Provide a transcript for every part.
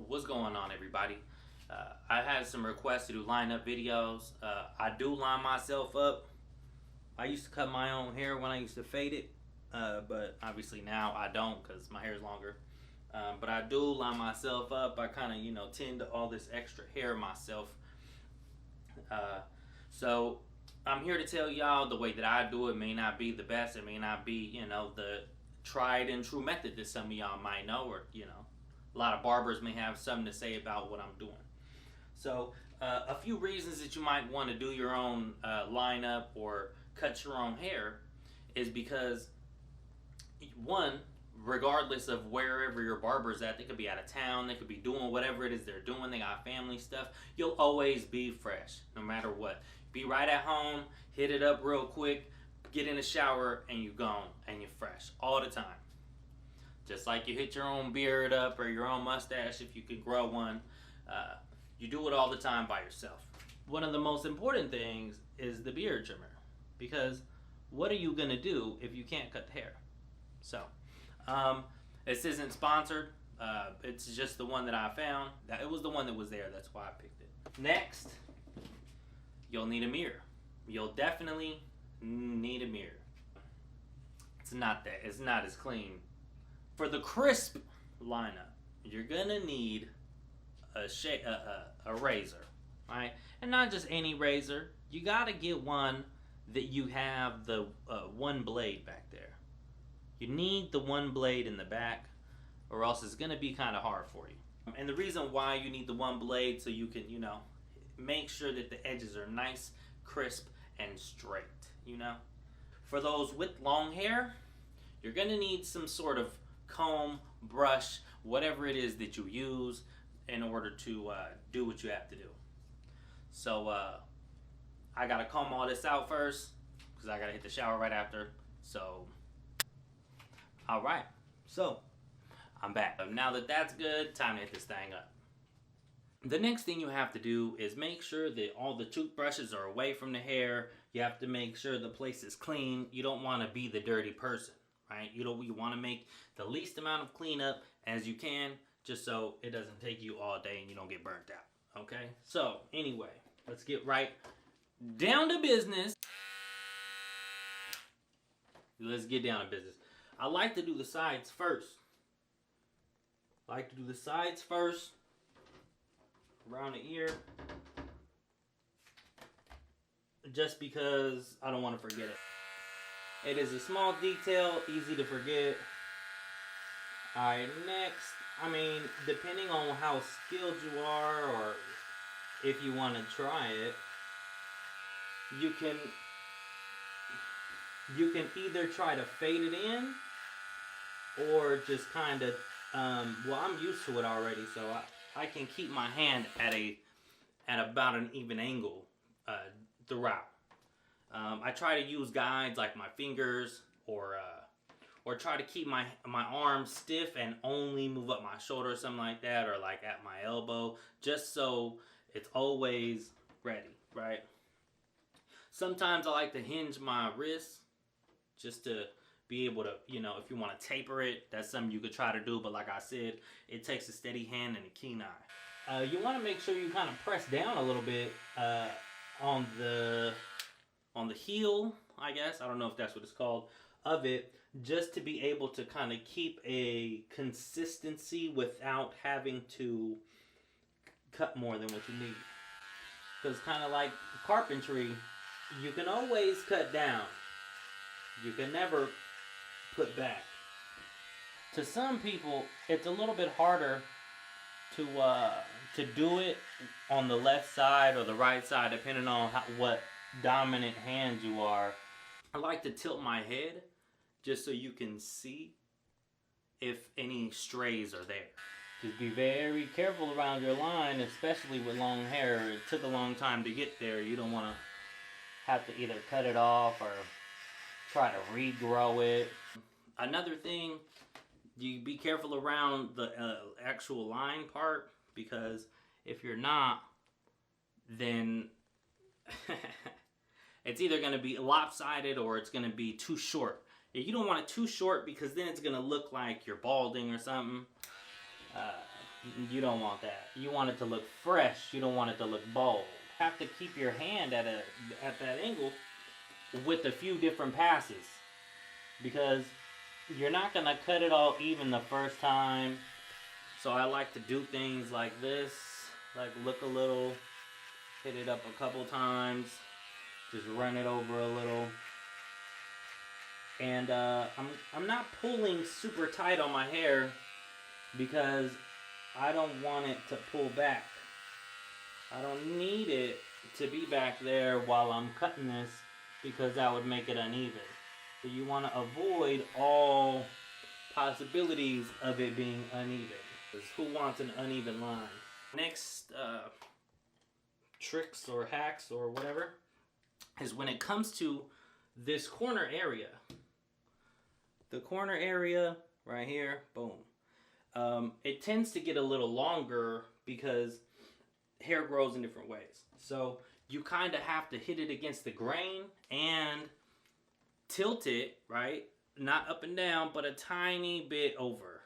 What's going on, everybody? I had some requests to do lineup videos. I do line myself up. I used to cut my own hair when I used to fade it, but obviously now I don't because my hair is longer. But I do line myself up. I kind of, tend to all this extra hair myself. So I'm here to tell y'all the way that I do it may not be the best. It may not be, the tried and true method that some of y'all might know, or, a lot of barbers may have something to say about what I'm doing. So, a few reasons that you might want to do your own lineup or cut your own hair is because, one, regardless of wherever your barber's at, they could be out of town, they could be doing whatever it is they're doing, they got family stuff, you'll always be fresh, no matter what. Be right at home, hit it up real quick, get in the shower, and you're gone, and you're fresh all the time. Just like you hit your own beard up or your own mustache if you can grow one. You do it all the time by yourself. One of the most important things is the beard trimmer, because what are you going to do if you can't cut the hair? So, this isn't sponsored. It's just the one that I found. It was the one that was there. That's why I picked it. Next, you'll need a mirror. You'll definitely need a mirror. It's not as clean. For the crisp lineup, you're gonna need a razor, right? And not just any razor. You gotta get one that you have the one blade back there. You need the one blade in the back, or else it's gonna be kind of hard for you. And the reason why you need the one blade, so you can, make sure that the edges are nice, crisp, and straight. For those with long hair, you're gonna need some sort of comb, brush, whatever it is that you use in order to do what you have to do. So I gotta comb all this out first because I gotta hit the shower right after. So, alright, so I'm back. Now that that's good, time to hit this thing up. The next thing you have to do is make sure that all the toothbrushes are away from the hair. You have to make sure the place is clean. You don't want to be the dirty person. Right? You want to make the least amount of cleanup as you can, just so it doesn't take you all day and you don't get burnt out. Okay? So, anyway, let's get right down to business. Let's get down to business. I like to do the sides first. Around the ear. Just because I don't want to forget it. It is a small detail, easy to forget. Alright, next, depending on how skilled you are, or if you want to try it, you can either try to fade it in, or just kind of, I'm used to it already, so I can keep my hand at about an even angle throughout. I try to use guides like my fingers, or try to keep my arms stiff and only move up my shoulder or something like that, or like at my elbow, just so it's always ready, right? Sometimes I like to hinge my wrists just to be able to, if you want to taper it, that's something you could try to do, but like I said, it takes a steady hand and a keen eye. You want to make sure you kind of press down a little bit on the heel, I guess, I don't know if that's what it's called, of it, just to be able to kind of keep a consistency without having to cut more than what you need. Because kind of like carpentry, you can always cut down. You can never put back. To some people, it's a little bit harder to do it on the left side or the right side, depending on what dominant hand you are. I like to tilt my head just so you can see if any strays are there. Just be very careful around your line, especially with long hair. It took a long time to get there. You don't want to have to either cut it off or try to regrow it. Another thing, you be careful around the actual line part, because if you're not, then it's either going to be lopsided or it's going to be too short. You don't want it too short, because then it's going to look like you're balding or something. You don't want that. You want it to look fresh. You don't want it to look bold. You have to keep your hand at that angle with a few different passes, because you're not gonna cut it all even the first time. So I like to do things like this, like look a little, hit it up a couple times, just run it over a little. And I'm not pulling super tight on my hair because I don't want it to pull back. I don't need it to be back there while I'm cutting this, because that would make it uneven. So you want to avoid all possibilities of it being uneven. Because who wants an uneven line? Next tricks or hacks or whatever is when it comes to this corner area. The corner area right here, boom. It tends to get a little longer because hair grows in different ways. So you kind of have to hit it against the grain and tilt it, right? Not up and down, but a tiny bit over.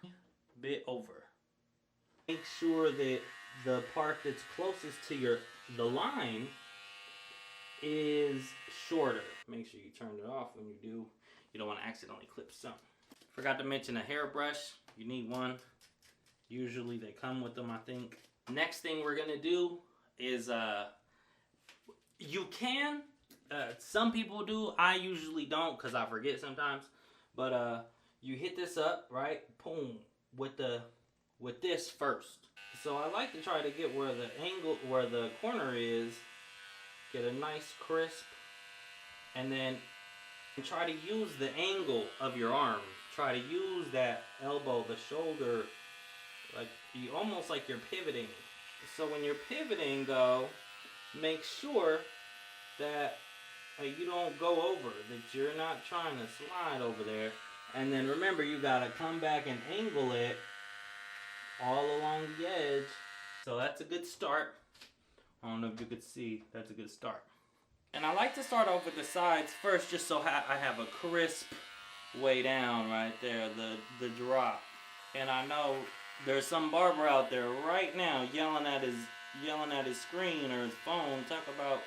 Make sure that the part that's closest to the line is shorter. Make sure you turn it off when you do. You don't want to accidentally clip something. Forgot to mention a hairbrush. You need one. Usually they come with them, I think. Next thing we're gonna do is you can. Some people do. I usually don't because I forget sometimes. But you hit this up, right? Boom, with this first. So I like to try to get where the corner is, get a nice crisp, and then try to use the angle of your arm. Try to use that elbow, the shoulder, like almost like you're pivoting. So when you're pivoting though, make sure that you don't go over, that you're not trying to slide over there. And then remember, you gotta come back and angle it all along the edge. So that's a good start. I don't know if you could see, that's a good start. And I like to start off with the sides first, just so I have a crisp way down right there, the drop. And I know there's some barber out there right now yelling at his screen or his phone, talk about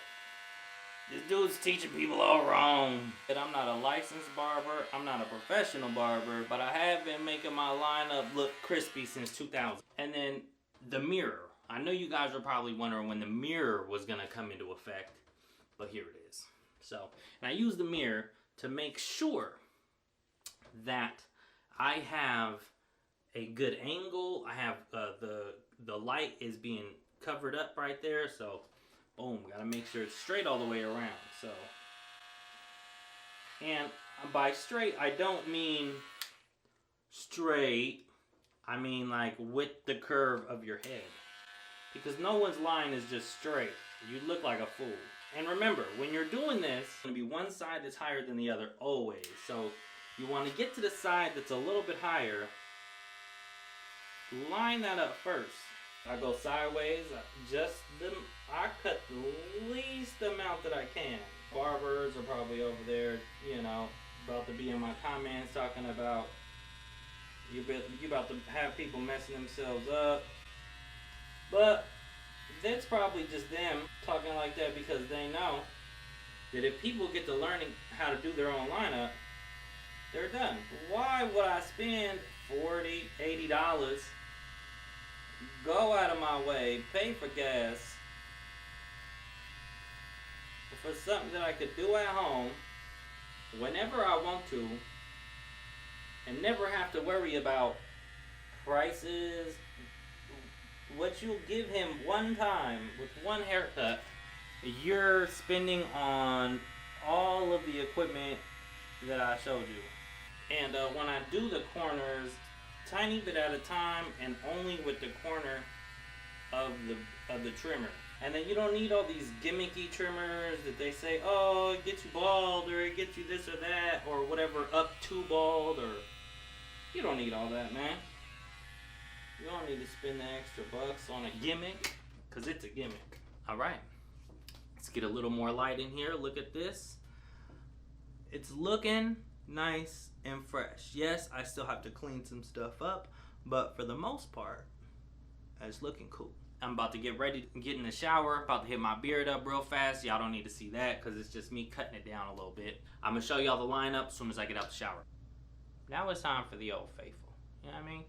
this dude's teaching people all wrong. And I'm not a licensed barber, I'm not a professional barber, but I have been making my lineup look crispy since 2000. And then the mirror. I know you guys are probably wondering when the mirror was gonna come into effect, but here it is. So, and I use the mirror to make sure that I have a good angle. I have the light is being covered up right there, so boom, gotta make sure it's straight all the way around. So, and by straight I don't mean straight, I mean like with the curve of your head, because no one's line is just straight. You look like a fool. And remember, when you're doing this, it's going to be one side that's higher than the other always. So you want to get to the side that's a little bit higher. Line that up first. I go sideways. I cut the least amount that I can. Barbers are probably over there, you know, about to be in my comments talking about you about to have people messing themselves up. But that's probably just them talking like that because they know that if people get to learning how to do their own lineup, they're done. Why would I spend $40, $80, go out of my way, pay for gas, for something that I could do at home whenever I want to and never have to worry about prices? What you give him one time with one haircut, you're spending on all of the equipment that I showed you. And when I do the corners, tiny bit at a time, and only with the corner of the trimmer. And then you don't need all these gimmicky trimmers that they say, oh, it gets you bald, or it gets you this or that, or whatever, up to bald, or you don't need all that, man. You don't need to spend the extra bucks on a gimmick, because it's a gimmick. Alright, let's get a little more light in here. Look at this. It's looking nice and fresh. Yes, I still have to clean some stuff up, but for the most part, It's looking cool. I'm about to get ready to get in the shower, about to hit my beard up real fast. Y'all don't need to see that because it's just me cutting it down a little bit. I'm going to show y'all the lineup as soon as I get out the shower. Now it's time for the Old Faithful. You know what I mean?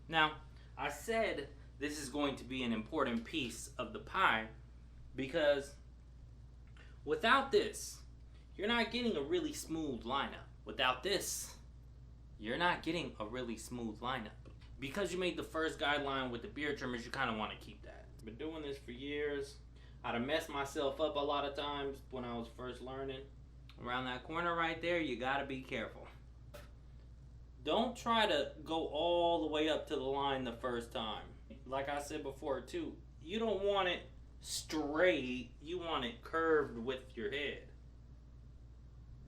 Now, I said this is going to be an important piece of the pie because without this, you're not getting a really smooth lineup. Without this, you're not getting a really smooth lineup. Because you made the first guideline with the beard trimmers, you kind of want to keep that. I've been doing this for years. I'd have messed myself up a lot of times when I was first learning. Around that corner right there, you got to be careful. Don't try to go all the way up to the line the first time. Like I said before too, you don't want it straight, you want it curved with your head.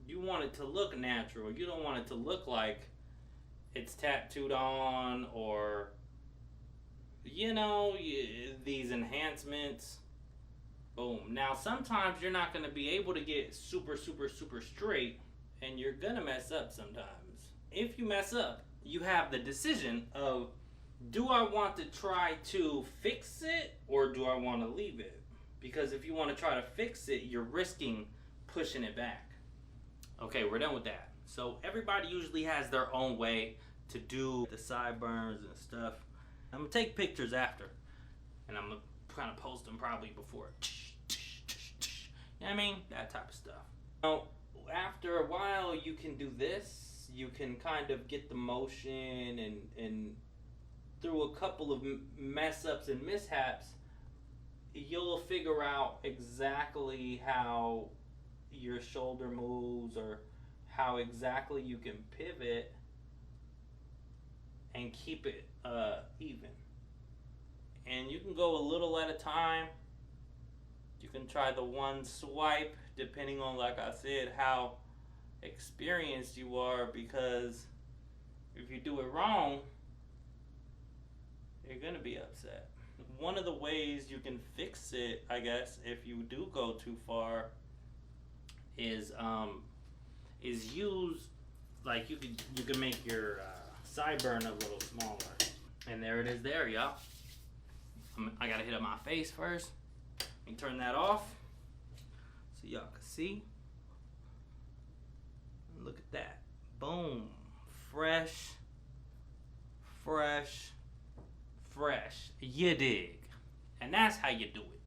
You want it to look natural. You don't want it to look like it's tattooed on or, you know, these enhancements. Boom. Now, sometimes you're not going to be able to get super straight, and you're going to mess up sometimes. If you mess up, you have the decision of, do I want to try to fix it or do I want to leave it? Because if you want to try to fix it, you're risking pushing it back. Okay, we're done with that. So everybody usually has their own way to do the sideburns and stuff. I'm gonna take pictures after, and I'm gonna kind of post them probably before. You know what I mean? That type of stuff. Now, after a while, you can do this. You can kind of get the motion, and through a couple of mess ups and mishaps, you'll figure out exactly how your shoulder moves or how exactly you can pivot and keep it even. And you can go a little at a time. You can try the one swipe depending on, like I said, how experienced you are, because if you do it wrong, you're gonna be upset. One of the ways you can fix it, I guess, if you do go too far, is use, like, you can make your sideburn a little smaller. And there it is there, y'all. I gotta hit up my face first. Let me turn that off so y'all can see. Look at that. Boom. Fresh. You dig. And that's how you do it.